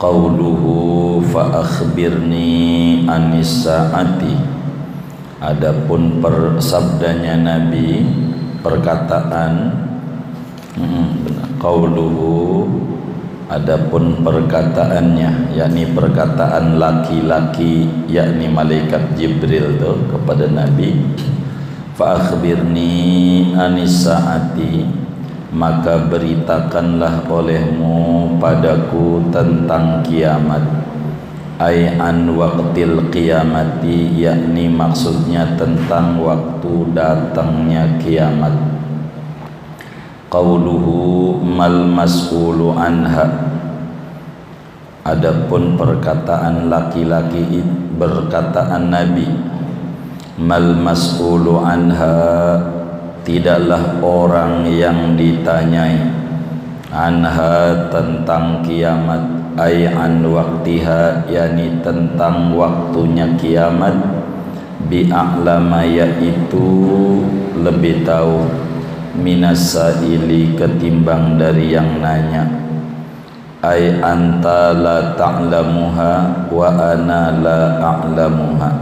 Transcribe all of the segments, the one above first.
Qauluhu fa akhbirni anis saati. Adapun sabdanya Nabi, perkataan qauluhu, adapun perkataannya, yakni perkataan laki-laki, yakni malaikat Jibril tu kepada Nabi, fa akhbirni anis saati, maka beritakanlah olehmu padaku tentang kiamat. Ai an waqtil qiyamati, yakni maksudnya tentang waktu datangnya kiamat. Qauluhu mal mas'ulu anha. Adapun perkataan laki-laki, perkataan Nabi, mal mas'ulu anha, tidaklah orang yang ditanyai anha tentang kiamat, ay an waktiha, yani tentang waktunya kiamat, bi'a'lama, yaitu lebih tahu, minas sa'ili, ketimbang dari yang nanya. Ay anta la ta'lamuha wa ana la a'lamuha,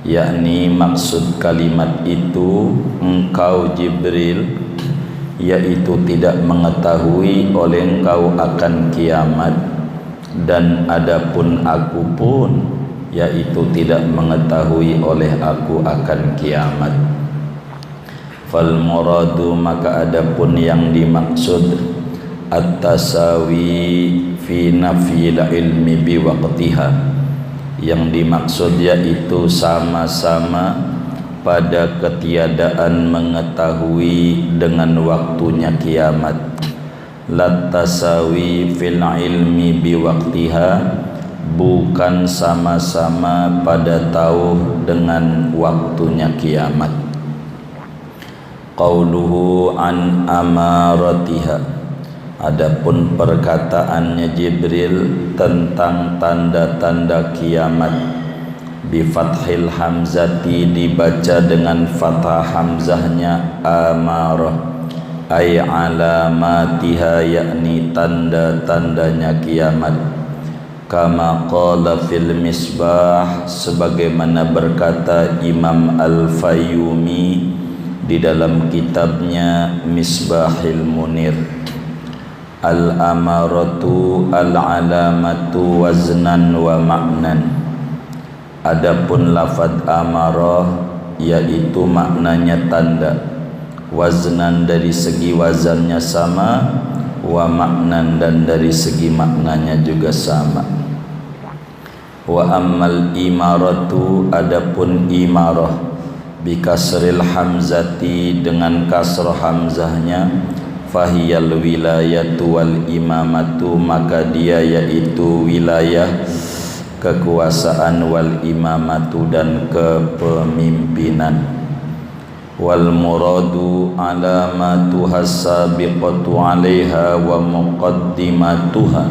yakni maksud kalimat itu, engkau Jibril, yaitu tidak mengetahui oleh engkau akan kiamat, dan adapun aku pun, yaitu tidak mengetahui oleh aku akan kiamat. Fal muradu, maka adapun yang dimaksud, at-tasawi fi nafyil ilmi bi waqtiha, yang dimaksud yaitu sama-sama pada ketiadaan mengetahui dengan waktunya kiamat. La tasawi fil ilmi bi waqtiha, bukan sama-sama pada tahu dengan waktunya kiamat. Qauluhu an amaratiha, adapun perkataannya Jibril tentang tanda-tanda kiamat, bi fathil hamzati, dibaca dengan fathah hamzahnya, amarah, ay alamatiha, yakni tanda-tandanya kiamat. Kama qala fil misbah, sebagaimana berkata Imam Al-Fayyumi di dalam kitabnya Misbahil Munir, al-amaratu al-alamatu waznan wa ma'nan. Adapun lafad amarah, yaitu maknanya tanda, waznan dari segi wazannya sama, wa ma'nan, dan dari segi maknanya juga sama. Wa ammal imaratu, adapun imarah, bikasril hamzati, dengan kasrah hamzahnya, fahiyal wilayatu wal imamatu, maka dia yaitu wilayah, kekuasaan, wal imamatu, dan kepemimpinan. Wal muradu alamatuha sabiqatu alaiha wa muqaddimatuha,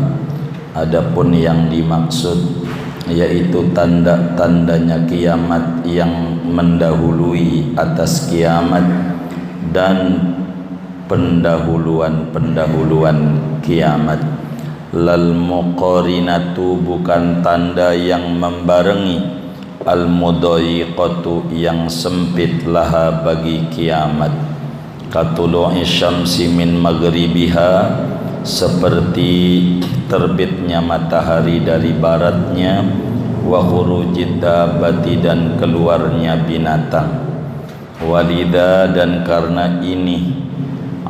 adapun yang dimaksud yaitu tanda-tandanya kiamat yang mendahului atas kiamat, dan pendahuluan-pendahuluan kiamat. Lal muqarinatu, bukan tanda yang membarengi, al mudayyiqatu, yang sempit, laha, bagi kiamat. Katulu'i syamsi min maghribiha, seperti terbitnya matahari dari baratnya, wa khurujid dabbati, dan keluarnya binatang. Walida, dan karena ini,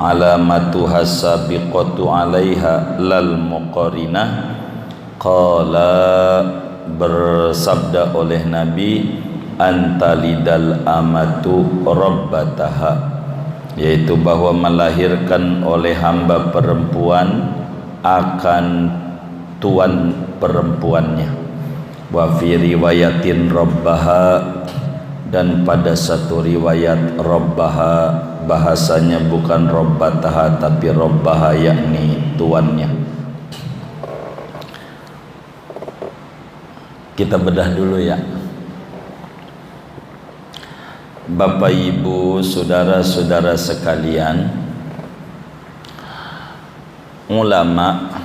alamatuha sabiqatu alaiha lal muqarinah, qala, bersabda oleh Nabi, antalidal amatu rabbataha, yaitu bahwa melahirkan oleh hamba perempuan akan tuan perempuannya. Wa fi riwayatin rabbaha, dan pada satu riwayat rabbaha, bahasanya bukan rabbataha tapi rabbaha, yakni tuannya. Kita bedah dulu ya. Bapak Ibu, saudara-saudara sekalian, ulama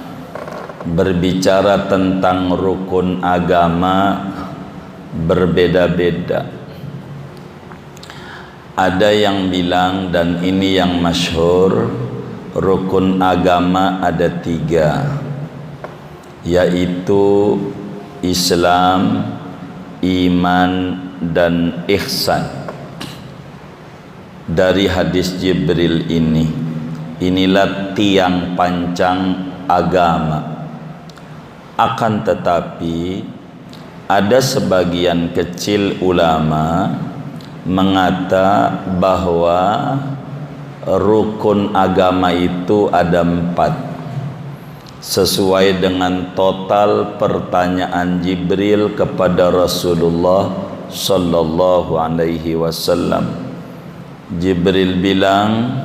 berbicara tentang rukun agama berbeda-beda. Ada yang bilang, dan ini yang masyhur, rukun agama ada 3, yaitu Islam, iman, dan ihsan. Dari hadis Jibril ini, inilah tiang pancang agama. Akan tetapi ada sebagian kecil ulama mengata bahwa rukun agama itu ada 4, sesuai dengan total pertanyaan Jibril kepada Rasulullah sallallahu alaihi wasallam. Jibril bilang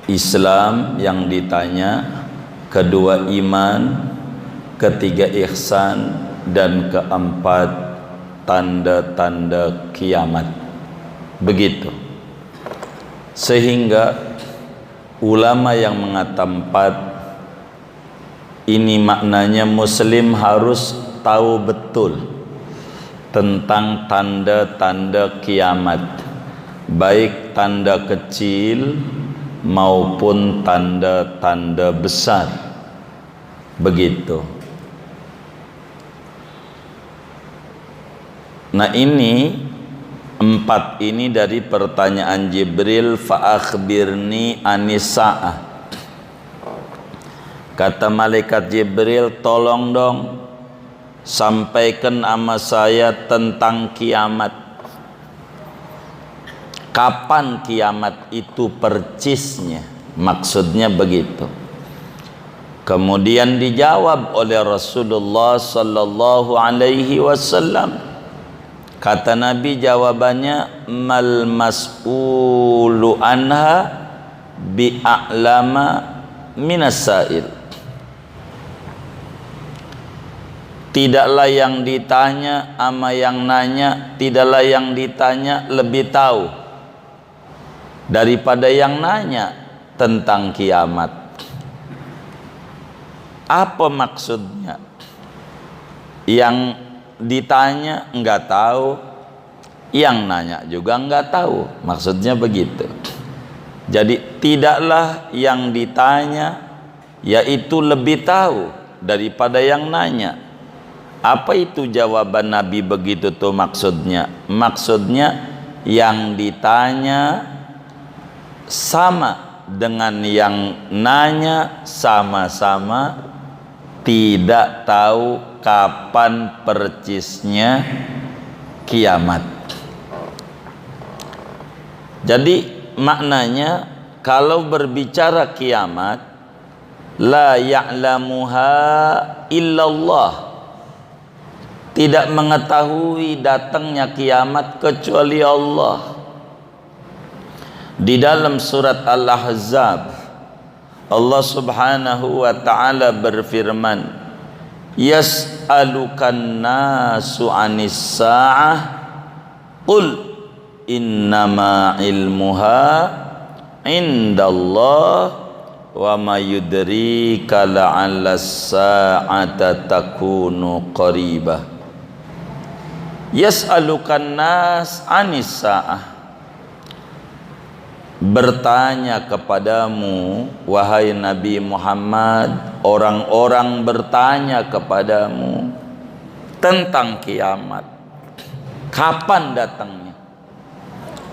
Islam yang ditanya, kedua iman, ketiga ihsan, dan keempat tanda-tanda kiamat. Begitu. Sehingga ulama yang mengatakan 4 ini maknanya muslim harus tahu betul tentang tanda-tanda kiamat, baik tanda kecil maupun tanda-tanda besar. Begitu. Nah, ini 4 ini dari pertanyaan Jibril, fa akhbirni anis sa'ah. Kata malaikat Jibril, tolong dong sampaikan sama saya tentang kiamat. Kapan kiamat itu percisnya? Maksudnya begitu. Kemudian dijawab oleh Rasulullah sallallahu alaihi wasallam. Kata Nabi, jawabannya, mal mas'ulu anha bi'a'lama minas sa'il. Tidaklah yang ditanya ama yang nanya, tidaklah yang ditanya lebih tahu daripada yang nanya tentang kiamat. Apa maksudnya? Yang ditanya enggak tahu, yang nanya juga enggak tahu. Maksudnya begitu. Jadi tidaklah yang ditanya yaitu lebih tahu daripada yang nanya. Apa itu jawaban Nabi begitu tuh maksudnya? Maksudnya yang ditanya sama dengan yang nanya, sama-sama tidak tahu kapan percisnya kiamat. Jadi maknanya kalau berbicara kiamat, la ya'lamuha illallah, tidak mengetahui datangnya kiamat kecuali Allah. Di dalam surat Al-Ahzab, Allah subhanahu wa ta'ala berfirman, yas'alukan nasu anis sa'ah qul innama ilmuha indallah wa ma yudrika la'alla sa'ata takunu qaribah. Yas'alukan nas anis sa'ah, bertanya kepadamu wahai Nabi Muhammad, orang-orang bertanya kepadamu tentang kiamat, kapan datangnya.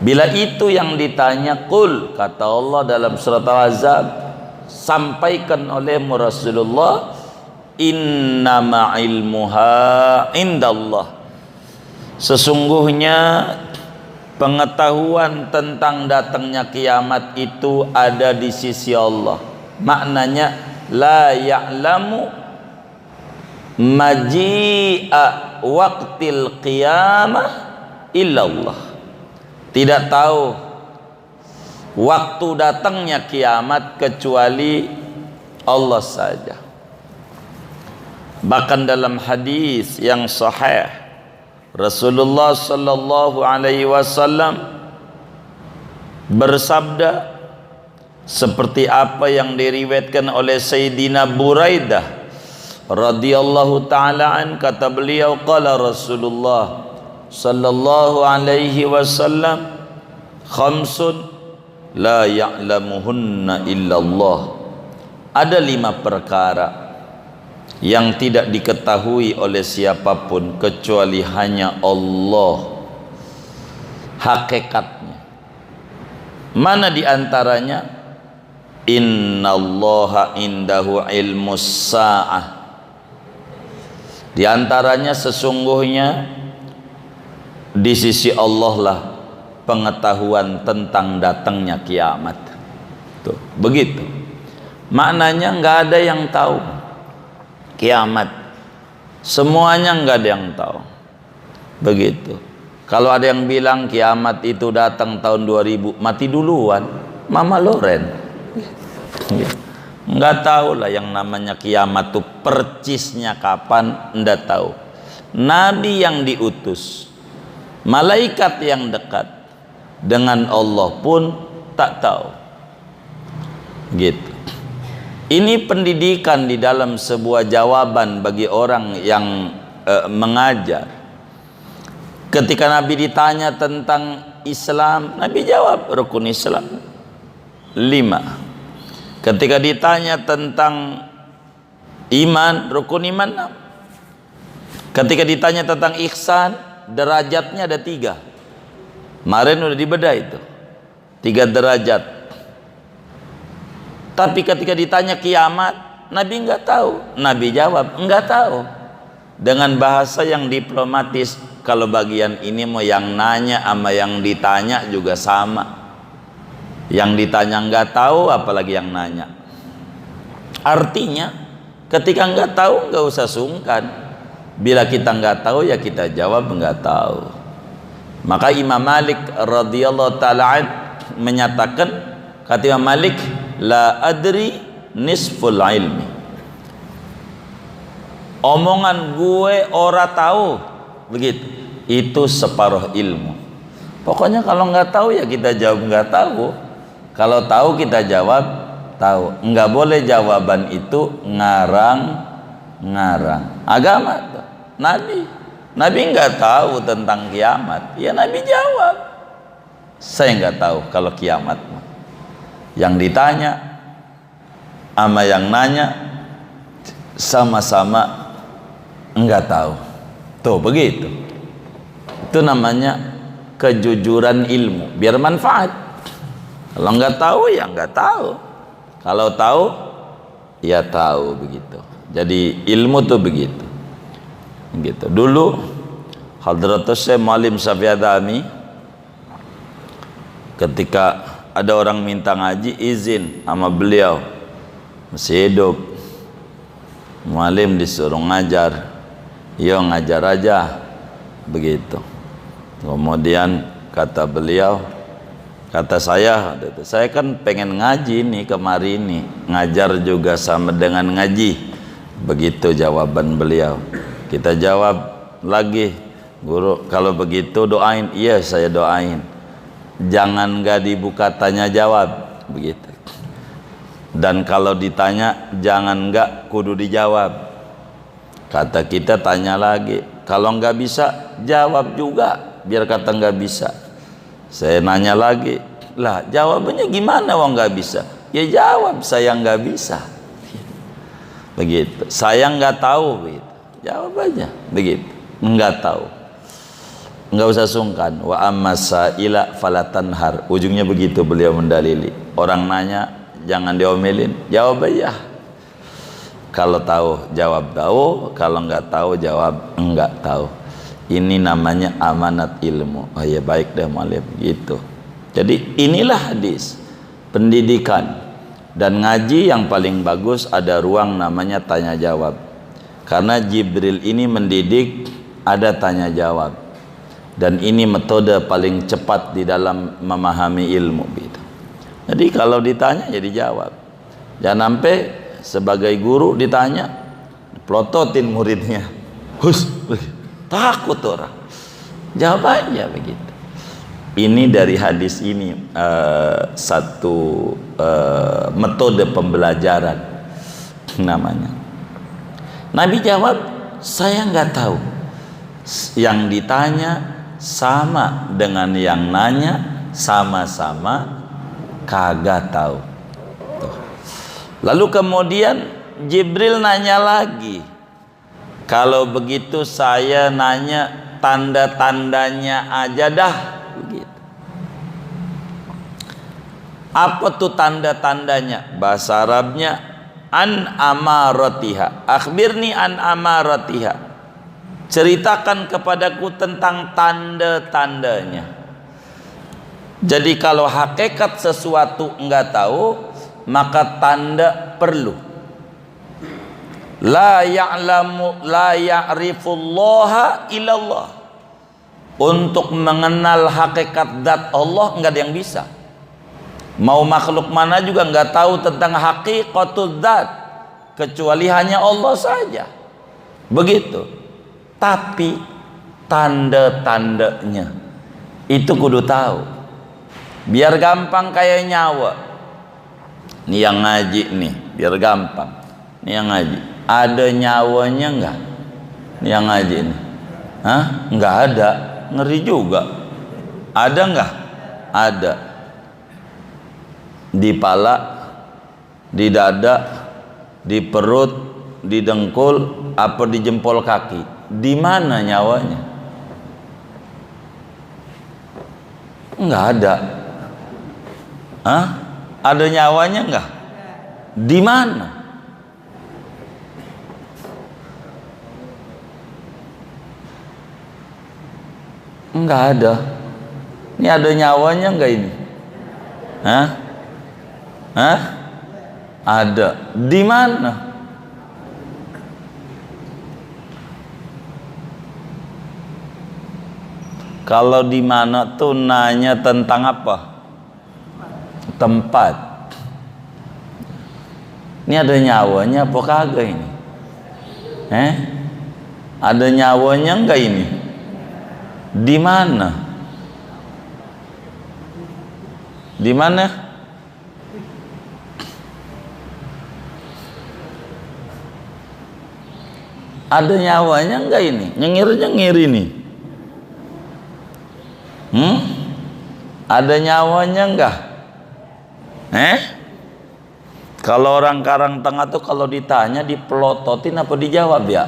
Bila itu yang ditanya, qul, kata Allah dalam surat Al-Ahzab, sampaikan oleh Rasulullah, innama ilmuha indallah, sesungguhnya pengetahuan tentang datangnya kiamat itu ada di sisi Allah. Maknanya la ya'lamu maji'a waqtil qiyamah illallah, tidak tahu waktu datangnya kiamat kecuali Allah saja. Bahkan dalam hadis yang sahih, Rasulullah sallallahu alaihi wasallam bersabda, seperti apa yang diriwayatkan oleh Sayyidina Buraidah radhiyallahu taala an, kata beliau, qala Rasulullah sallallahu alaihi wasallam, khamsun la ya'lamuhunna illallah. Ada 5 perkara yang tidak diketahui oleh siapapun kecuali hanya Allah hakikatnya. Mana di antaranya? Innallaha indahu ilmus sa'ah. Di antaranya sesungguhnya di sisi Allah lah pengetahuan tentang datangnya kiamat. Tuh, begitu. Maknanya nggak ada yang tahu kiamat. Semuanya nggak ada yang tahu. Begitu. Kalau ada yang bilang kiamat itu datang tahun 2000, mati duluan Mama Loren. Nggak tahu lah yang namanya kiamat tuh percisnya kapan, nggak tahu. Nabi yang diutus, malaikat yang dekat dengan Allah pun tak tahu. Gitu. Ini pendidikan di dalam sebuah jawaban bagi orang yang mengajar. Ketika Nabi ditanya tentang Islam, Nabi jawab rukun Islam 5. Ketika ditanya tentang iman, rukun iman 6. Ketika ditanya tentang ihsan, derajatnya ada 3. Kemarin udah dibedah itu 3 derajat. Tapi ketika ditanya kiamat, Nabi nggak tahu. Nabi jawab nggak tahu dengan bahasa yang diplomatis. Kalau bagian ini mau yang nanya sama yang ditanya juga sama. Yang ditanya nggak tahu, apalagi yang nanya. Artinya ketika nggak tahu nggak usah sungkan. Bila kita nggak tahu ya kita jawab nggak tahu. Maka Imam Malik radhiyallahu taala menyatakan, kata Imam Malik, la adri nisful ilmi. Omongan gue ora tahu, begitu, itu separuh ilmu. Pokoknya kalau nggak tahu ya kita jawab nggak tahu. Kalau tahu kita jawab tahu. Nggak boleh jawaban itu ngarang-ngarang. Agama tuh. Nabi nggak tahu tentang kiamat. Ya Nabi jawab, saya nggak tahu kalau kiamat. Yang ditanya sama yang nanya sama-sama nggak tahu. Tuh begitu. Itu namanya kejujuran ilmu, biar manfaat. Kalau nggak tahu ya nggak tahu. Kalau tahu ya tahu, begitu. Jadi ilmu tuh begitu. Gitu. Dulu Hadratus Syekh Muallim Syafi'i Adami, ketika ada orang minta ngaji, izin sama beliau, masih hidup, Muallim disuruh ngajar, yo ngajar aja, begitu. Kemudian kata beliau, kata saya kan pengen ngaji nih kemarin nih, ngajar juga sama dengan ngaji. Begitu jawaban beliau. Kita jawab lagi, guru kalau begitu doain. Iya saya doain. Jangan nggak dibuka tanya jawab, begitu. Dan kalau ditanya jangan nggak kudu dijawab. Kata kita tanya lagi, kalau nggak bisa jawab juga, biar kata nggak bisa. Saya nanya lagi, lah jawabannya gimana wong nggak bisa? Ya jawab saya nggak bisa, begitu. Saya nggak tahu, begitu. Jawab aja, begitu. Nggak tahu, nggak usah sungkan. Wa amma sa'ila falatanhar. Ujungnya begitu beliau mendalili. Orang nanya jangan diomelin, jawab aja. Kalau tahu jawab tahu, kalau nggak tahu jawab enggak tahu. Ini namanya amanat ilmu. Oh ya baik dah Muallim, gitu. Jadi inilah hadis pendidikan dan ngaji yang paling bagus, ada ruang namanya tanya jawab. Karena Jibril ini mendidik ada tanya jawab. Dan ini metode paling cepat di dalam memahami ilmu, gitu. Jadi kalau ditanya ya dijawab. Jangan sampai sebagai guru ditanya plototin muridnya. Hus, takut orang. Jawab aja, begitu. Ini dari hadis ini satu metode pembelajaran namanya. Nabi jawab, saya nggak tahu. Yang ditanya sama dengan yang nanya, sama-sama kagak tahu. Tuh. Lalu kemudian Jibril nanya lagi, kalau begitu saya nanya tanda-tandanya aja dah. Begitu. Apa tuh tanda-tandanya? Bahasa Arabnya an amaratiha. Akhbirni an amaratiha. Ceritakan kepadaku tentang tanda-tandanya. Jadi kalau hakikat sesuatu enggak tahu, maka tanda perlu. La ya'rifullaha illallah. Untuk mengenal hakikat zat Allah enggak ada yang bisa. Mau makhluk mana juga enggak tahu tentang hakikatul zat kecuali hanya Allah saja. Begitu. Tapi tanda-tandanya itu kudu tahu. Biar gampang kayak nyawa. Nih yang ngaji nih, biar gampang. Nih yang ngaji. Ada nyawanya enggak? Nih yang ngaji nih. Hah? Enggak ada. Ngeri juga. Ada enggak? Ada. Di pala, di dada, di perut, di dengkul, apa di jempol kaki. Di mana nyawanya? Enggak ada. Hah? Ada nyawanya enggak? Di mana? Enggak ada. Ini ada nyawanya enggak ini? Hah? Hah? Ada. Di mana? Kalau di mana tuh nanya tentang apa? Tempat. Ini ada nyawanya apa kagak ini? Ada nyawanya enggak ini? Di mana? Di mana? Ada nyawanya enggak ini? Nyengir-nyengir ini. Ada nyawanya enggak? Kalau orang Karang Tengah tuh kalau ditanya dipelototin apa dijawab ya?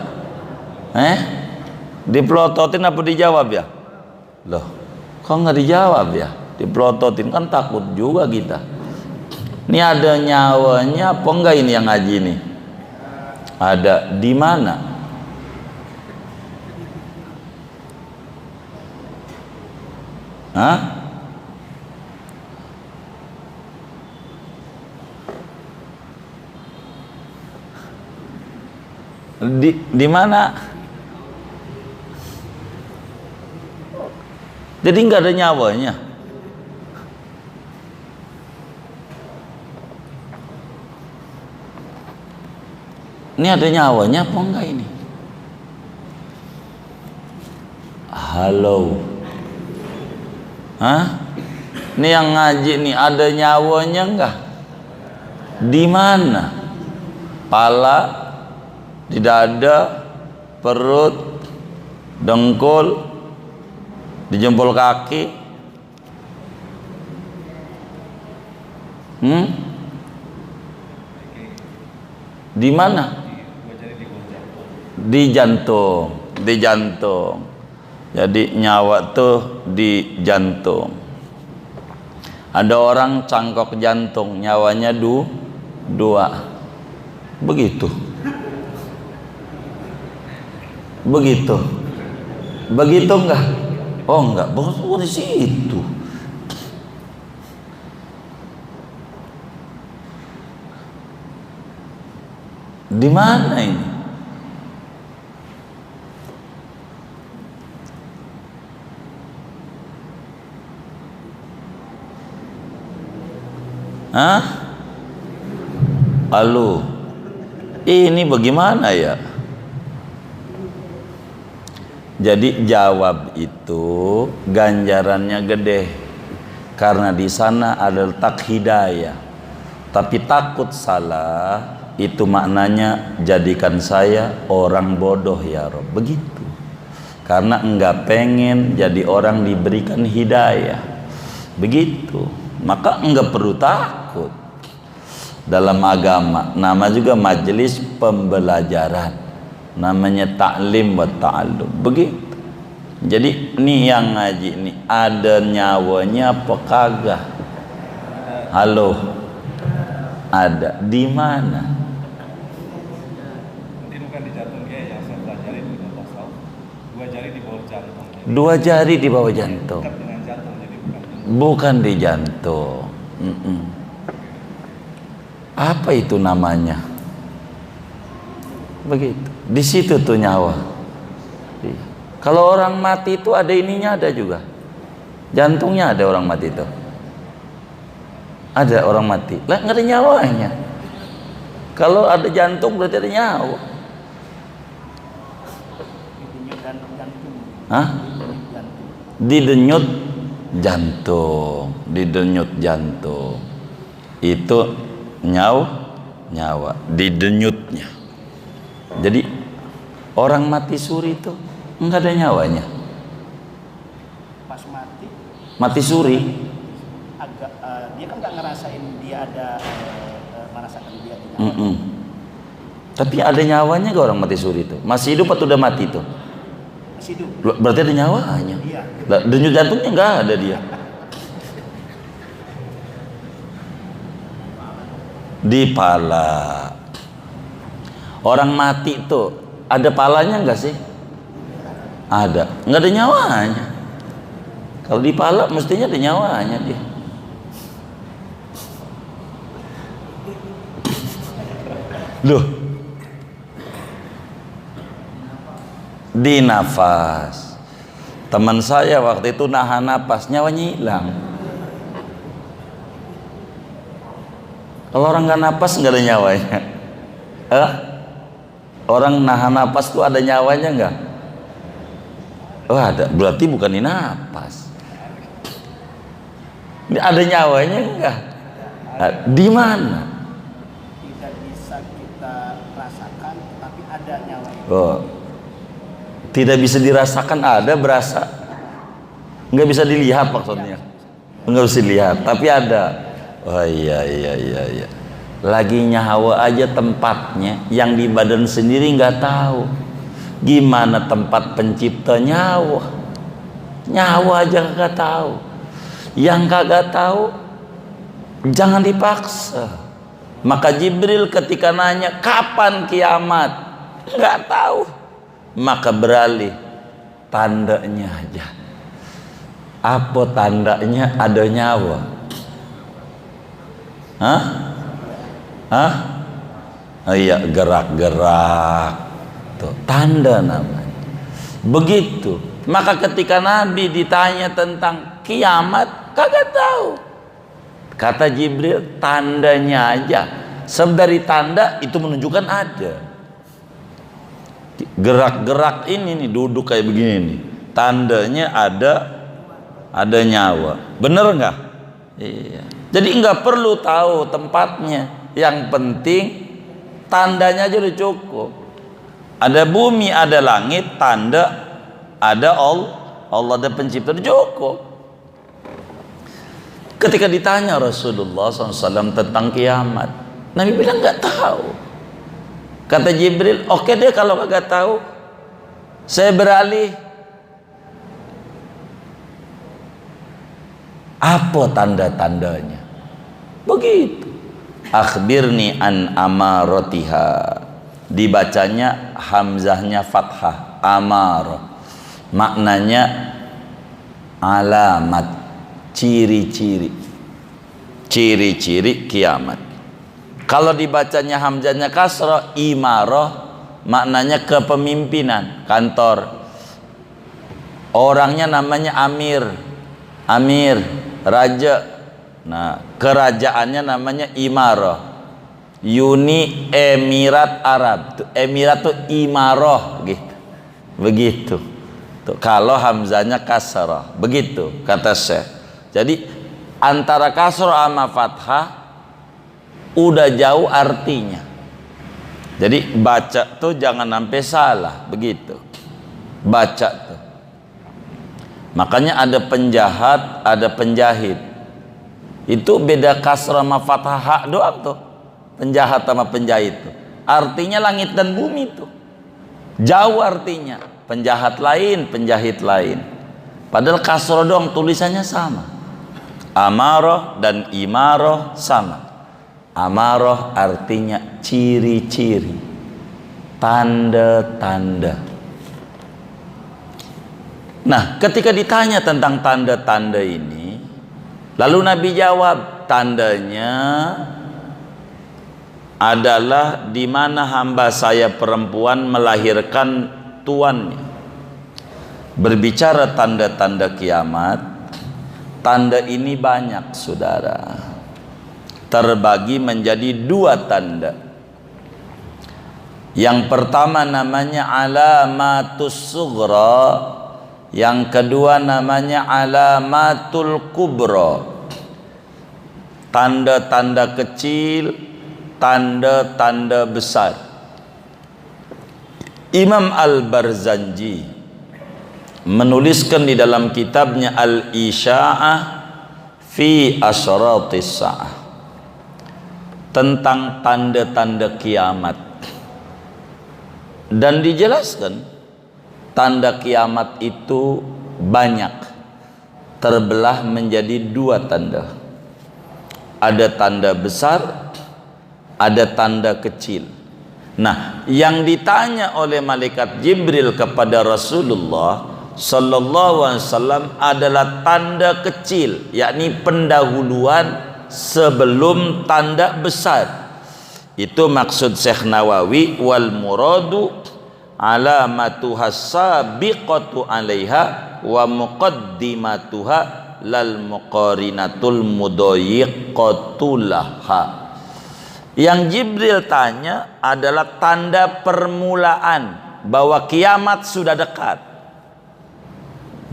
Dipelototin apa dijawab ya? Loh, kok nggak dijawab ya? Dipelototin kan takut juga kita. Ini ada nyawanya apa enggak ini yang ngaji ini? Ada. Di mana? Hah? Di mana? Jadi nggak ada nyawanya. Ini ada nyawanya apa enggak ini? Halo. Hah? Ini yang ngaji nih ada nyawanya enggak? Di mana? Pala, di dada, perut, dengkul, di jempol kaki. Di mana? Di jantung. Di jantung. Jadi nyawa tuh di jantung. Ada orang cangkok jantung, nyawanya dua. Begitu. Begitu. Begitu enggak? Oh enggak, baru di situ. Di mana ini? Hah? Halo. Ini bagaimana ya? Jadi jawab itu ganjarannya gede karena di sana ada letak hidayah. Tapi takut salah itu maknanya jadikan saya orang bodoh ya Rob. Begitu. Karena enggak pengen jadi orang diberikan hidayah. Begitu. Maka enggak perlu takut. Dalam agama nama juga majelis pembelajaran, namanya ta'lim wa ta'allum. Begitu. Jadi ini yang ngaji ini ada nyawanya apa kagak? Halo, ada di mana? Mungkin bukan di jantung dia yang saya pelajari di tasawuf. Dua jari di bawah jantung. Dua jari di bawah jantung. Dekat dengan jantung, jadi bukan di jantung. Apa itu namanya? Begitu. Di situ tuh nyawa. Kalau orang mati itu ada ininya, ada juga. Jantungnya ada orang mati itu. Ada orang mati. Lah nggak ada nyawanya. Kalau ada jantung berarti ada nyawa. Hah? Didenyut jantung. Didenyut jantung. Itu nyawa didenyutnya. Jadi orang mati suri itu enggak ada nyawanya. Pas mati suri agak dia kan nggak ngerasain dia ada merasakan dia tidak. Tapi ada nyawanya gak orang mati suri itu? Masih hidup atau udah mati itu? Masih hidup. Berarti ada nyawanya. Iya. Denyut jantungnya enggak ada dia. Di pala. Orang mati itu ada palanya enggak sih? Ada. Enggak ada nyawanya. Kalau di pala mestinya ada nyawanya dia. Loh. Di nafas. Teman saya waktu itu nahan napas, nyawanya hilang. Kalau orang nggak napas nggak ada nyawanya. Orang nahan napas tuh ada nyawanya nggak? Oh ada, berarti bukan di napas. Ini ada nyawanya nggak? Di mana? Tidak bisa kita rasakan, tapi ada nyawanya. Oh, tidak bisa dirasakan, ada berasa. Nggak bisa dilihat maksudnya. Nggak bisa dilihat, tapi ada. Oh iya. Lagi nyawa aja tempatnya, yang di badan sendiri nggak tahu. Gimana tempat pencipta nyawa? Nyawa aja nggak tahu. Yang kagak tahu, jangan dipaksa. Maka Jibril ketika nanya kapan kiamat, nggak tahu. Maka beralih, tandanya aja. Apa tandanya? Ada nyawa. Hah? Oh iya, gerak-gerak. Tuh, tanda namanya. Begitu. Maka ketika Nabi ditanya tentang kiamat, kagak tahu. Kata Jibril, tandanya aja. Sebab dari tanda itu menunjukkan ada. Gerak-gerak ini nih, duduk kayak begini nih. Tandanya ada nyawa. Bener nggak? Iya. Jadi nggak perlu tahu tempatnya. Yang penting tandanya aja udah cukup. Ada bumi, ada langit, tanda ada Allah ada pencipta, udah cukup. Ketika ditanya Rasulullah SAW tentang kiamat, Nabi bilang nggak tahu. Kata Jibril, oke deh kalau nggak tahu, saya beralih. Apa tanda-tandanya? Begitu. Akhbirni an amaratiha. Dibacanya hamzahnya fathah, amar. Maknanya alamat, ciri-ciri. Ciri-ciri kiamat. Kalau dibacanya hamzahnya kasrah, imarah, maknanya kepemimpinan, kantor. Orangnya namanya amir, raja. Nah, kerajaannya namanya imarah. Uni Emirat Arab. Emirat itu imarah gitu. Begitu. Tuh, kalau hamzanya kasrah, begitu kata Syekh. Jadi antara kasrah sama fathah udah jauh artinya. Jadi baca tuh jangan sampai salah, begitu. Baca tuh. Makanya ada penjahat, ada penjahit. Itu beda kasrah sama fathah hak doang tuh. Penjahat sama penjahit tuh. Artinya langit dan bumi tuh. Jauh artinya. Penjahat lain, penjahit lain. Padahal kasroh doang tulisannya sama. Amaroh dan imaroh sama. Amaroh artinya ciri-ciri, tanda-tanda. Nah, ketika ditanya tentang tanda-tanda ini, lalu Nabi jawab, tandanya adalah di mana hamba saya perempuan melahirkan tuannya. Berbicara tanda-tanda kiamat, tanda ini banyak, saudara. Terbagi menjadi dua tanda. Yang pertama namanya alamatus sughra, yang kedua namanya alamatul kubra. Tanda-tanda kecil, tanda-tanda besar. Imam Al-Barzanji menuliskan di dalam kitabnya Al-Isya'ah fi Asyratis Sa'ah tentang tanda-tanda kiamat, dan dijelaskan tanda kiamat itu banyak, terbelah menjadi dua tanda. Ada tanda besar, ada tanda kecil. Nah, yang ditanya oleh malaikat Jibril kepada Rasulullah sallallahu alaihi wasallam adalah tanda kecil, yakni pendahuluan sebelum tanda besar. Itu maksud Syekh Nawawi, wal muradu alamatuha sabiqatu alaiha wa muqaddimatuha lal muqarinatul mudayyiqatu laha. Yang Jibril tanya adalah tanda permulaan bahwa kiamat sudah dekat,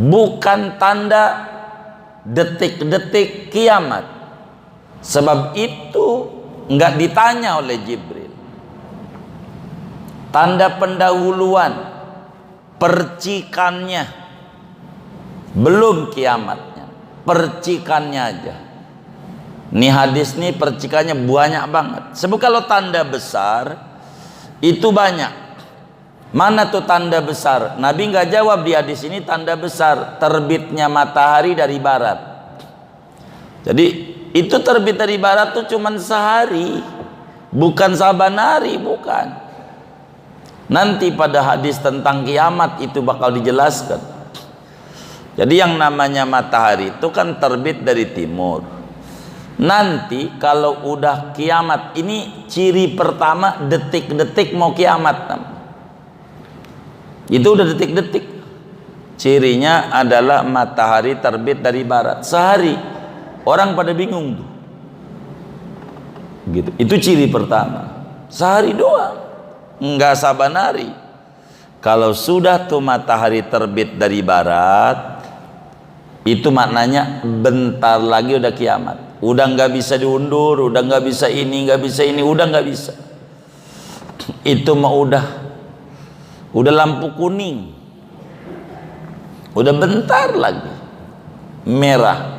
bukan tanda detik-detik kiamat. Sebab itu enggak ditanya oleh Jibril. Tanda pendahuluan, percikannya, belum kiamatnya, percikannya aja. Ini hadis nih percikannya banyak banget. Sebab kalau tanda besar itu banyak. Mana tuh tanda besar? Nabi nggak jawab di hadis ini tanda besar terbitnya matahari dari barat. Jadi itu terbit dari barat tuh cuman sehari, bukan saban hari, bukan. Nanti pada hadis tentang kiamat itu bakal dijelaskan. Jadi yang namanya matahari itu kan terbit dari timur. Nanti kalau udah kiamat, ini ciri pertama detik-detik mau kiamat. Itu udah detik-detik. Cirinya adalah matahari terbit dari barat sehari. Orang pada bingung tuh. Gitu. Itu ciri pertama. Sehari doang. Enggak saban hari. Kalau sudah tuh matahari terbit dari barat, itu maknanya bentar lagi udah kiamat. Udah nggak bisa diundur, udah nggak bisa ini, nggak bisa ini, udah nggak bisa. Itu mah udah lampu kuning, udah bentar lagi merah.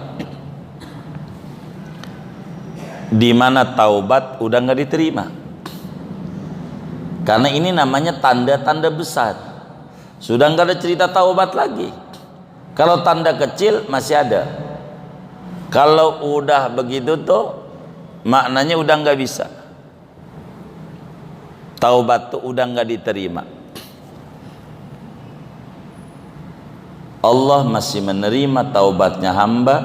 Di mana taubat udah nggak diterima. Karena ini namanya tanda-tanda besar. Sudah nggak ada cerita taubat lagi. Kalau tanda kecil masih ada. Kalau udah begitu tuh maknanya udah nggak bisa. Taubat tuh udah nggak diterima. Allah masih menerima taubatnya hamba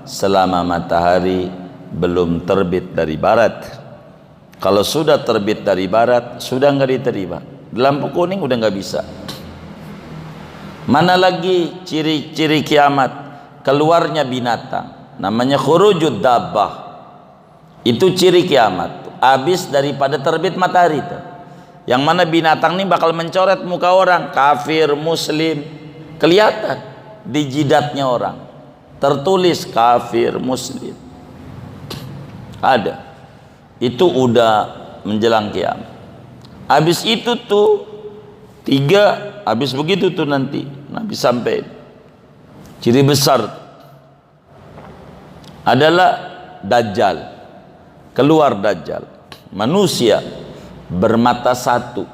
selama matahari belum terbit dari barat. Kalau sudah terbit dari barat sudah nggak diterima. Lampu kuning udah nggak bisa. Mana lagi ciri-ciri kiamat? Keluarnya binatang. Namanya khurujud dabbah. Itu ciri kiamat. Habis daripada terbit matahari itu. Yang mana binatang ini bakal mencoret muka orang, kafir, muslim, kelihatan di jidatnya orang, tertulis kafir muslim. Ada. Itu udah menjelang kiamat. Habis itu tuh habis begitu tuh nanti Nabi sampai ciri besar adalah Dajjal. Keluar Dajjal, manusia bermata satu.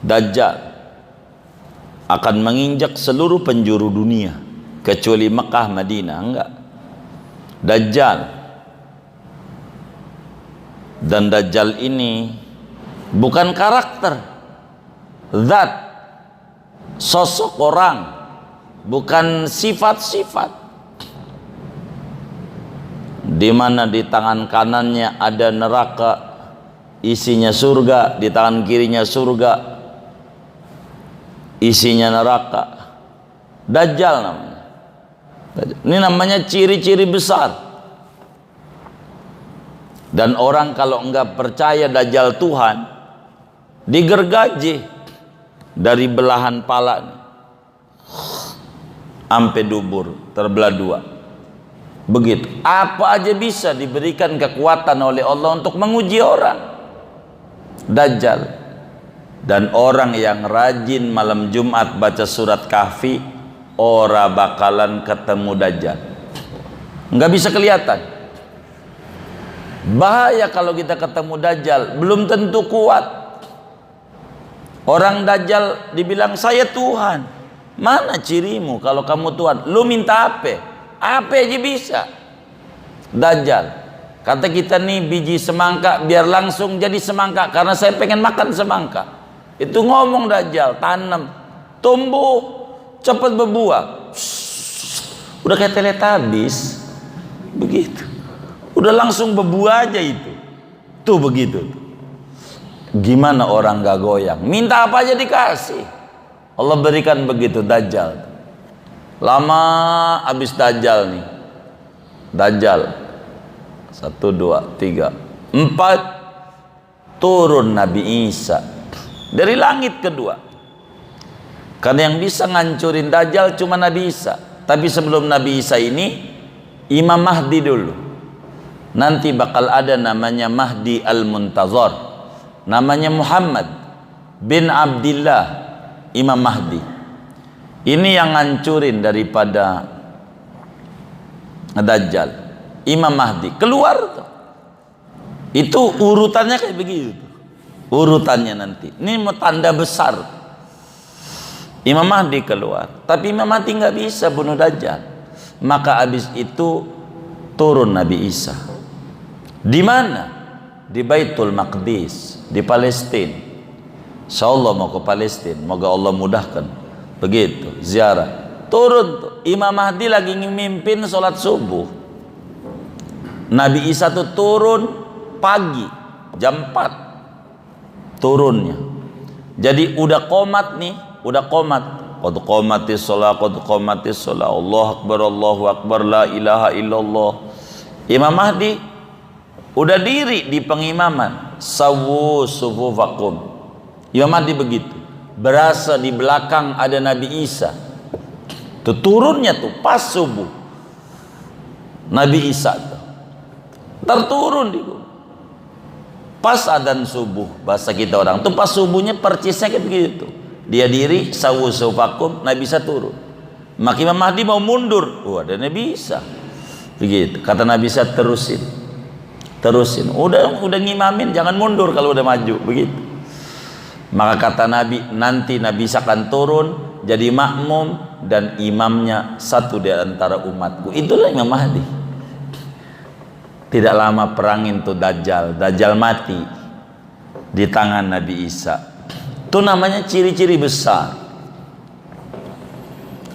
Dajjal akan menginjak seluruh penjuru dunia kecuali Mekah, Madinah enggak. Dajjal, dan Dajjal ini bukan karakter, zat, sosok orang, bukan sifat-sifat. Di mana di tangan kanannya ada neraka, isinya surga, di tangan kirinya surga, isinya neraka. Dajjal namanya. Ini namanya ciri-ciri besar. Dan orang kalau enggak percaya Dajjal Tuhan, digergaji dari belahan pala sampai dubur, terbelah dua. Begitu. Apa aja bisa diberikan kekuatan oleh Allah untuk menguji orang. Dajjal. Dan orang yang rajin malam Jumat baca surat Kahfi, ora bakalan ketemu Dajjal. Enggak bisa kelihatan. Bahaya kalau kita ketemu Dajjal, belum tentu kuat. Orang Dajjal dibilang saya Tuhan. Mana cirimu kalau kamu Tuhan? Lu minta apa? Apa aja bisa. Dajjal kata kita nih biji semangka biar langsung jadi semangka karena saya pengen makan semangka. Itu ngomong Dajjal, tanam, tumbuh, cepat berbuah. Udah kayak Teletubbies begitu. Udah langsung berbuah aja itu. Tuh begitu. Gimana orang gak goyang? Minta apa aja dikasih. Allah berikan begitu Dajjal. Lama habis Dajjal nih. Dajjal 1, 2, 3, 4 turun Nabi Isa dari langit kedua. Karena yang bisa ngancurin Dajjal cuma Nabi Isa. Tapi sebelum Nabi Isa ini Imam Mahdi dulu. Nanti bakal ada namanya Mahdi Al-Muntazar. Namanya Muhammad bin Abdillah, Imam Mahdi. Ini yang ngancurin daripada Dajjal. Imam Mahdi keluar tuh. Itu urutannya kayak begitu. Urutannya nanti. Ini mau tanda besar. Imam Mahdi keluar. Tapi Imam Mahdi nggak bisa bunuh Dajjal. Maka habis itu turun Nabi Isa. Di mana? Di Baitul Maqdis, di Palestina. Insyaallah mau ke Palestina. Moga Allah mudahkan. Begitu ziarah. Turun tuh Imam Mahdi lagi mimpin sholat subuh. Nabi Isa tuh turun pagi jam 4 turunnya. Jadi udah qomat nih, udah qomat. Qad qomatis shalah, qad qomatis shalah. Allahu akbar, la ilaha illallah. Imam Mahdi udah diri di pengimaman. Sawu sufufakum. Imam Mahdi begitu. Berasa di belakang ada Nabi Isa. Tuh turunnya tuh pas subuh. Nabi Isa tuh terturun di pas adzan subuh bahasa kita orang. Tuh pas subuhnya percisnya kayak begitu. Dia diri sawu sufakum, Nabi Isa turun. Maka Imam Mahdi mau mundur. Ada Nabi Isa. Begitu. Kata Nabi Isa terusin. Udah ngimamin jangan mundur kalau udah maju begitu. Maka kata Nabi, nanti Nabi Isa akan turun jadi makmum dan imamnya satu di antara umatku. Itulah Imam Mahdi. Tidak lama perangin tuh Dajjal mati di tangan Nabi Isa. Itu namanya ciri-ciri besar.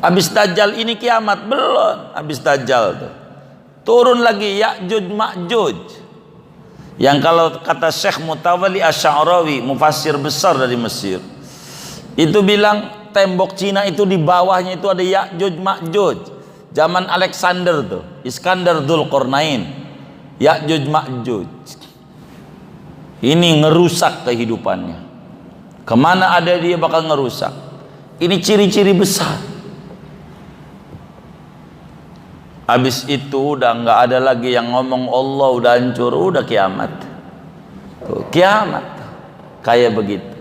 Habis Dajjal ini kiamat belum. Habis Dajjal tuh turun lagi Ya'juj Ma'juj. Yang kalau kata Syekh Mutawalli Asy'arawi, mufassir besar dari Mesir, itu bilang tembok Cina itu di bawahnya itu ada Ya'juj Ma'juj. Zaman Alexander tuh, Iskandar Dzulqarnain, Ya'juj Ma'juj. Ini ngerusak kehidupannya. Kemana ada dia bakal ngerusak. Ini ciri-ciri besar. Habis itu udah nggak ada lagi yang ngomong Allah udah hancur, udah kiamat. Tuh, kiamat kayak begitu.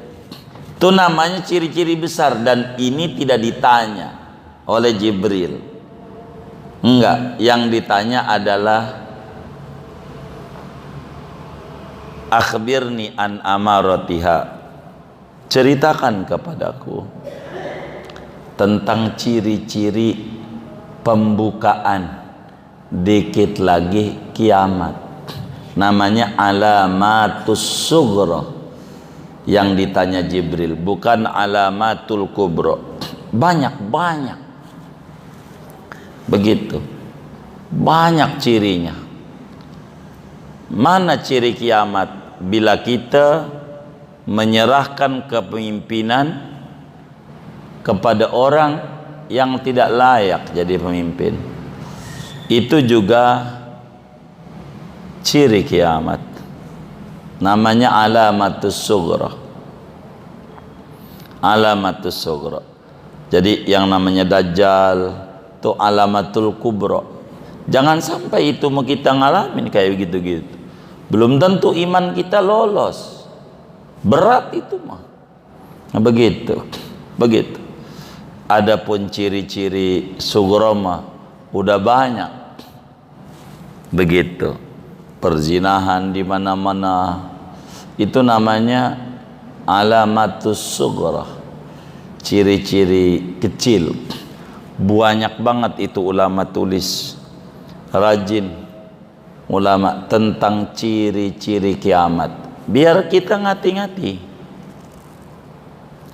Itu namanya ciri-ciri besar, dan ini tidak ditanya oleh Jibril. Enggak, yang ditanya adalah akhbirni an amaratiha, ceritakan kepadaku tentang ciri-ciri pembukaan dikit lagi kiamat. Namanya alamatus sughra yang ditanya Jibril, bukan alamatul kubra. Banyak begitu, banyak cirinya. Mana ciri kiamat? Bila kita menyerahkan kepemimpinan kepada orang yang tidak layak jadi pemimpin. Itu juga ciri kiamat. Namanya alamatus sughra. Alamatus sughra. Jadi yang namanya Dajjal itu alamatul kubra. Jangan sampai itu mau kita ngalamin kayak gitu-gitu. Belum tentu iman kita lolos. Berat itu mah. Nah, begitu. Adapun ciri-ciri sughra mah udah banyak. Begitu. Perzinahan di mana-mana. Itu namanya alamatus sughra. Ciri-ciri kecil. Banyak banget itu ulama tulis. Rajin ulama tentang ciri-ciri kiamat, biar kita ngati-ngati,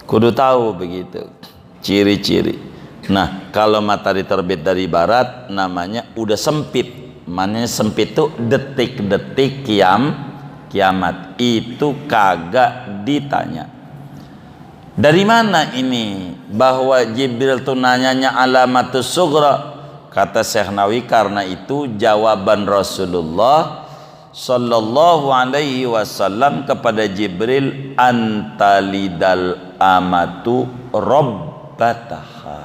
kudu tahu begitu ciri-ciri. Nah, kalau matahari terbit dari barat namanya udah sempit. Maknanya sempit itu detik-detik kiamat. Itu kagak ditanya. Dari mana ini bahwa Jibril tuh nanyanya alamatus sughra? Kata Syekh Nawawi, karena itu jawaban Rasulullah sallallahu alaihi wasallam kepada Jibril, antalidal amatu rabbataha.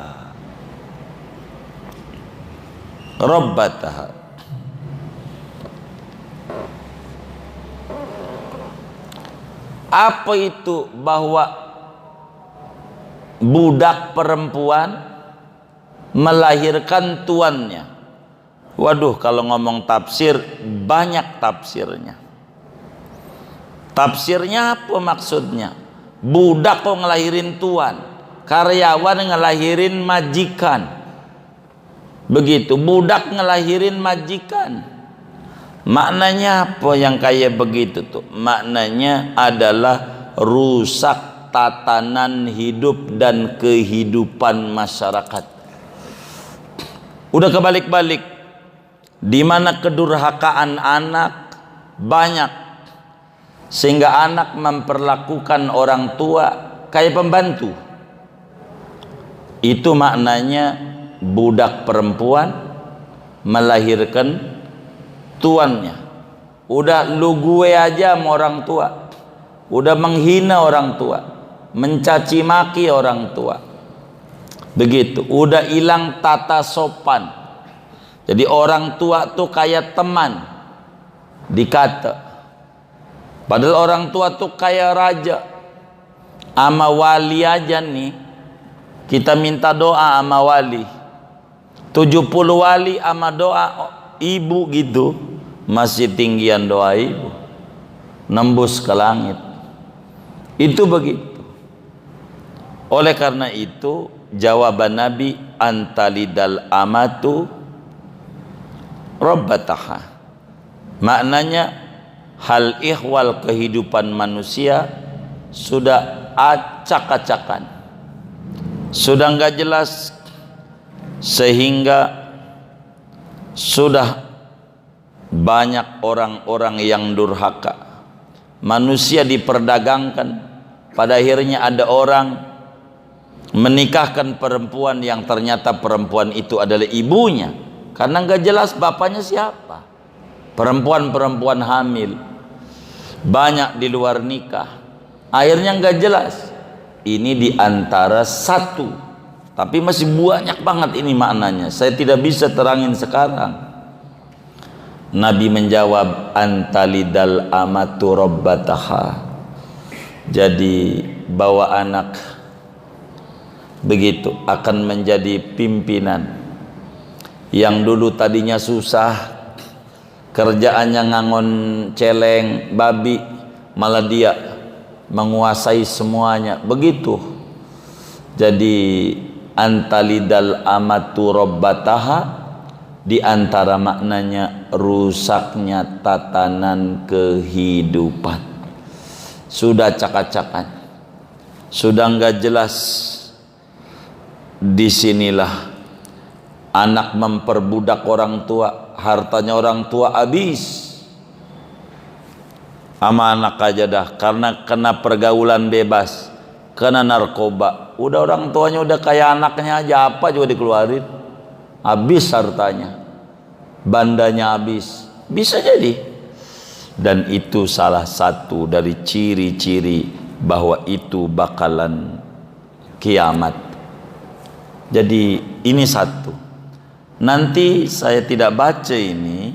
Apa itu? Bahwa budak perempuan melahirkan tuannya. Waduh, kalau ngomong tafsir banyak tafsirnya. Tafsirnya apa maksudnya? Budak kok ngelahirin tuan, karyawan ngelahirin majikan. Begitu, budak ngelahirin majikan. Maknanya apa yang kayak begitu tuh? Maknanya adalah rusak tatanan hidup dan kehidupan masyarakat. Udah kebalik-balik, di mana kedurhakaan anak banyak, sehingga anak memperlakukan orang tua kayak pembantu. Itu maknanya budak perempuan melahirkan tuannya. Udah lu gue aja sama orang tua, udah menghina orang tua, mencaci maki orang tua. Begitu, udah hilang tata sopan. Jadi orang tua tuh kayak teman dikata. Padahal orang tua tuh kayak raja. Ama wali aja nih, kita minta doa ama wali. 70 wali ama doa ibu gitu, masih tinggian doa ibu, nembus ke langit. Itu begitu. Oleh karena itu jawaban Nabi, antalidal amatu rabbataha. Maknanya hal ihwal kehidupan manusia sudah acak-acakan, sudah nggak jelas, sehingga sudah banyak orang-orang yang durhaka. Manusia diperdagangkan. Pada akhirnya ada orang menikahkan perempuan yang ternyata perempuan itu adalah ibunya, karena nggak jelas bapaknya siapa. Perempuan-perempuan hamil banyak di luar nikah, akhirnya nggak jelas Ini diantara satu, tapi masih banyak banget ini maknanya. Saya tidak bisa terangin sekarang. Nabi menjawab, antalidal amatu rabbataha. Jadi bawa anak begitu akan menjadi pimpinan. Yang dulu tadinya susah, kerjaannya ngangon celeng babi, malah dia menguasai semuanya. Begitu. Jadi antalidal amatu rabbataha, di antara maknanya rusaknya tatanan kehidupan. Sudah cakap-cakap, sudah enggak jelas. Disinilah anak memperbudak orang tua, hartanya orang tua habis sama anak aja dah, karena kena pergaulan bebas, kena narkoba. Udah orang tuanya udah kayak anaknya aja, apa juga dikeluarin, habis hartanya, bandanya habis. Bisa jadi. Dan itu salah satu dari ciri-ciri bahwa itu bakalan kiamat. Jadi ini satu. Nanti saya tidak baca ini.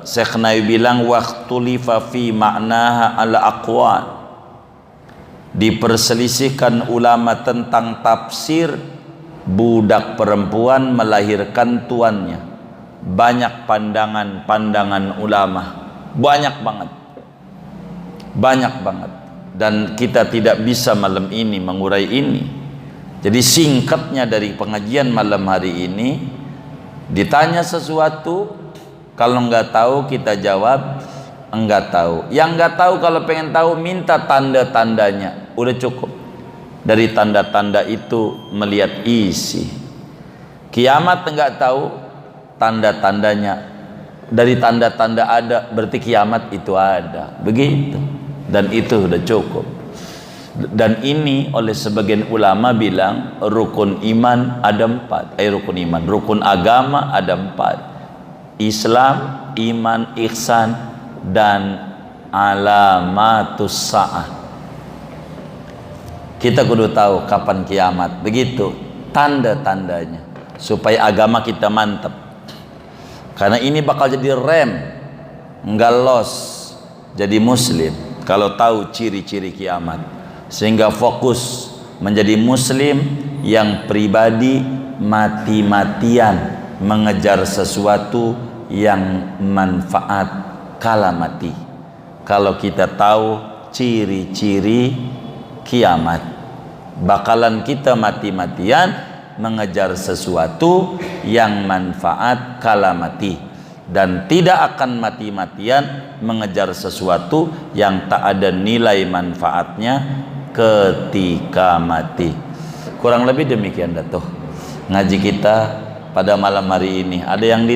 Syekh Nawawi bilang waqtulifa fi ma'naha ala aqwan. Diperselisihkan ulama tentang tafsir budak perempuan melahirkan tuannya. Banyak pandangan-pandangan ulama, banyak banget, dan kita tidak bisa malam ini mengurai ini. Jadi singkatnya dari pengajian malam hari ini, ditanya sesuatu, kalau nggak tahu kita jawab enggak tahu. Yang nggak tahu kalau pengen tahu minta tanda-tandanya, udah cukup. Dari tanda-tanda itu melihat isi. Kiamat enggak tahu, tanda-tandanya. Dari tanda-tanda ada, berarti kiamat itu ada. Begitu. Dan itu sudah cukup. Dan ini oleh sebagian ulama bilang rukun iman ada 4. Rukun agama ada 4. Islam, iman, ihsan, dan alamatus sa'ah. Kita kudu tahu kapan kiamat. Begitu tanda-tandanya, supaya agama kita mantap. Karena ini bakal jadi rem, nggak los jadi muslim kalau tahu ciri-ciri kiamat, sehingga fokus menjadi muslim yang pribadi mati-matian mengejar sesuatu yang manfaat kala mati. Kalau kita tahu ciri-ciri kiamat, bakalan kita mati-matian mengejar sesuatu yang manfaat kala mati, dan tidak akan mati-matian mengejar sesuatu yang tak ada nilai manfaatnya ketika mati. Kurang lebih demikian datuh ngaji kita pada malam hari ini. Ada yang